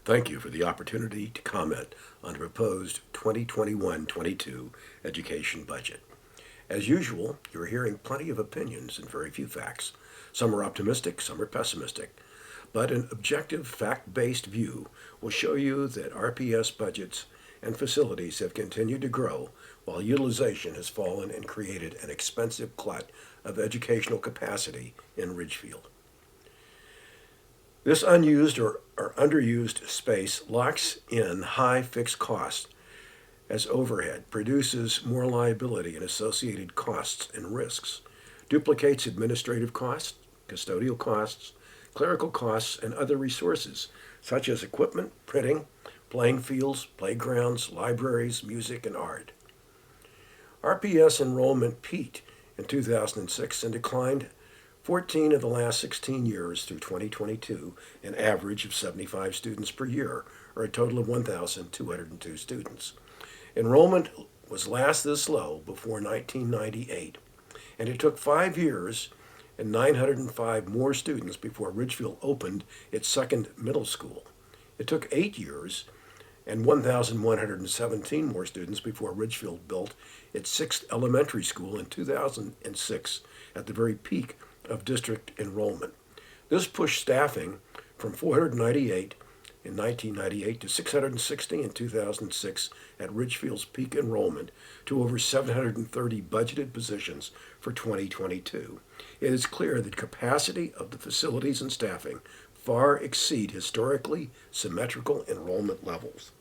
Thank you for the opportunity to comment on the proposed 2021-22 education budget. As usual, you're hearing plenty of opinions and very few facts. Some are optimistic, some are pessimistic. But an objective, fact-based view will show you that RPS budgets and facilities have continued to grow while utilization has fallen and created an expensive glut of educational capacity in Ridgefield. This unused or underused space locks in high fixed costs as overhead, produces more liability and associated costs and risks, duplicates administrative costs, custodial costs, clerical costs, and other resources such as equipment, printing, playing fields, playgrounds, libraries, music, and art. RPS enrollment peaked in 2006 and declined 14 of the last 16 years through 2022, an average of 75 students per year, or a total of 1,202 students. Enrollment was last this low before 1998, and it took 5 years and 905 more students before Ridgefield opened its second middle school. It took 8 years and 1,117 more students before Ridgefield built its sixth elementary school in 2006 at the very peak of district enrollment. This pushed staffing from 498 in 1998 to 660 in 2006 at Ridgefield's peak enrollment to over 730 budgeted positions for 2022. It is clear that capacity of the facilities and staffing far exceed historically symmetrical enrollment levels.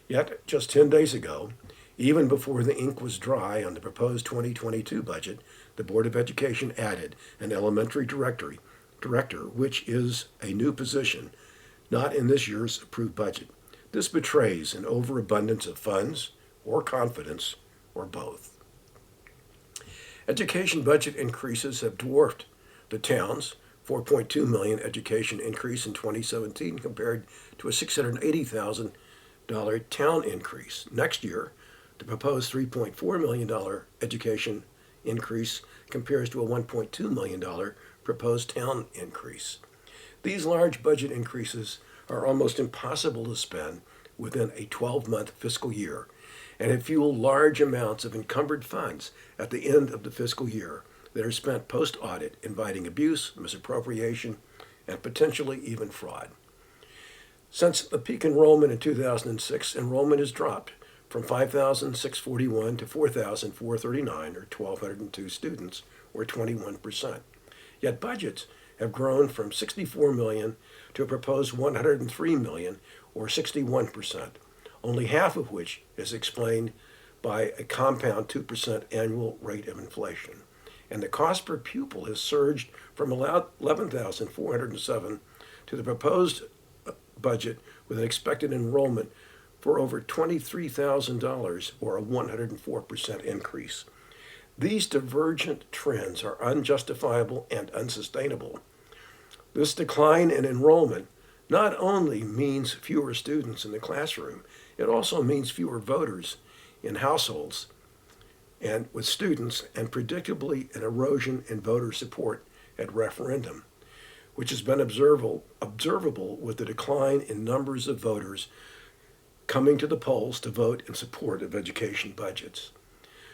Yet, just 10 days ago, even before the ink was dry on the proposed 2022 budget, the Board of Education added an elementary director, which is a new position, not in this year's approved budget. This betrays an overabundance of funds or confidence or both. Education budget increases have dwarfed the town's $4.2 million education increase in 2017 compared to a $680,000 town increase. Next year, the proposed $3.4 million education increase compares to a $1.2 million proposed town increase. These large budget increases are almost impossible to spend within a 12-month fiscal year, and have fueled large amounts of encumbered funds at the end of the fiscal year that are spent post-audit, inviting abuse, misappropriation, and potentially even fraud. Since the peak enrollment in 2006, enrollment has dropped from 5,641 to 4,439, or 1,202 students, or 21%. Yet budgets have grown from 64 million to a proposed 103 million, or 61%, only half of which is explained by a compound 2% annual rate of inflation. And the cost per pupil has surged from 11,407 to the proposed budget with an expected enrollment for over $23,000, or a 104% increase. These divergent trends are unjustifiable and unsustainable. This decline in enrollment not only means fewer students in the classroom, it also means fewer voters in households and with students, and predictably an erosion in voter support at referendum, which has been observable with the decline in numbers of voters coming to the polls to vote in support of education budgets.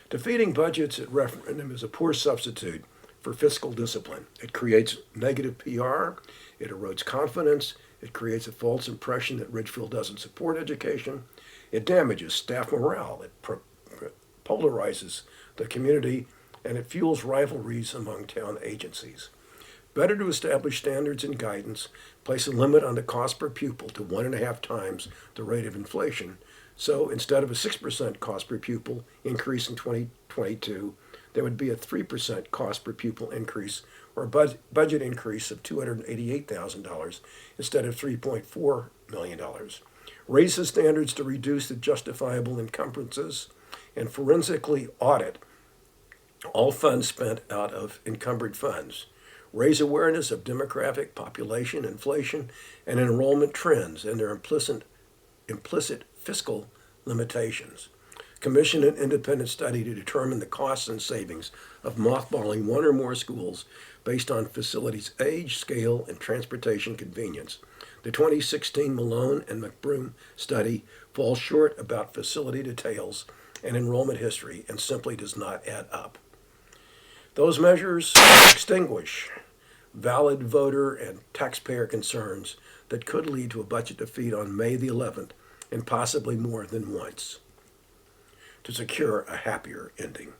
Defeating budgets at referendum is a poor substitute for fiscal discipline. It creates negative PR, it erodes confidence, it creates a false impression that Ridgefield doesn't support education, it damages staff morale, it polarizes the community, and it fuels rivalries among town agencies. Better to establish standards and guidance, place a limit on the cost per pupil to 1.5 times the rate of inflation. So instead of a 6% cost per pupil increase in 2022, there would be a 3% cost per pupil increase, or a budget increase of $288,000 instead of $3.4 million. Raise the standards to reduce the justifiable encumbrances and forensically audit all funds spent out of encumbered funds. Raise awareness of demographic, population, inflation, and enrollment trends and their implicit fiscal limitations. Commission an independent study to determine the costs and savings of mothballing one or more schools based on facilities' age, scale, and transportation convenience. The 2016 Malone and McBroom study falls short about facility details and enrollment history and simply does not add up. Those measures extinguish valid voter and taxpayer concerns that could lead to a budget defeat on May the 11th and possibly more than once to secure a happier ending.